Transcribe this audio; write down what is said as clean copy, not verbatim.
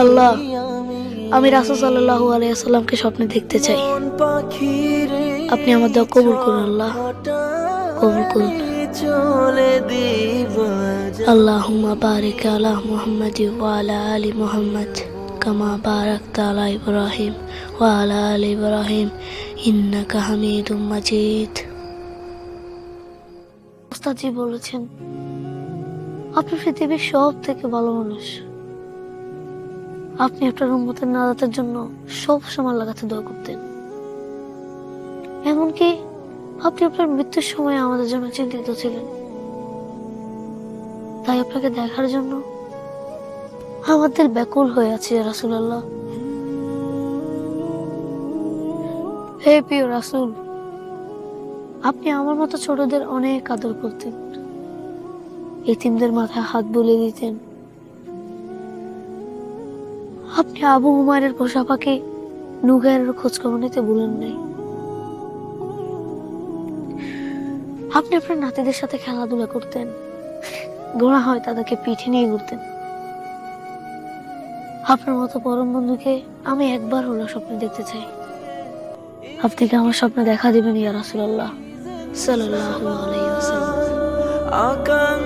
আল্লাহ, আমি রাসূল সাল্লাল্লাহু আলাইহি ওয়াসাল্লামকে স্বপ্নে দেখতে চাই। আপনি আমার দোয়া কবুল করুন আল্লাহ, কবুল করুন। আল্লাহুম্মা বারিক আলা মুহাম্মাদ ওয়া আলা আলি মুহাম্মাদ কামা বারাকতা আলা ইব্রাহিম ওয়া আলা আলি ইব্রাহিম ইন্নাকা হামিদুম মাজিদ। ওস্তাদজি বলেছেন আপনি পৃথিবীর সব থেকে ভালো মানুষ। আপনি আপনার উম্মতের নাজাতের জন্য সব সময় লাগাতে দোয়া করতেন, এমনকি আপনি আপনার মৃত্যুর সময় আমাদের জন্য চিন্তিত ছিলেন। তাই আপনাকে দেখার জন্য আমাদের ব্যাকুল হয়ে আছে রাসূলুল্লাহ। হে প্রিয় রাসূল, আপনি আমার মতো ছোটদের অনেক আদর করতেন, এতিমদের মাথায় হাত বুলিয়ে দিতেন। আপনি আবু উমারের পোষা পাখি নুগাইরের খোঁজ খবর নিতে ভুলেন নাই। আপনি আপনার নাতিদের সাথে খেলাধুলা করতেন, গোনা হয় তাদেরকে পিঠে নিয়ে ঘুরতেন। আপনার মতো পরম বন্ধুকে আমি একবার হলো স্বপ্নে দেখতে চাই। আপনি কি আমার স্বপ্নে দেখা দিবেন ইয়া রাসূলুল্লাহ সাল্লাল্লাহু আলাইহি ওয়াসাল্লাম?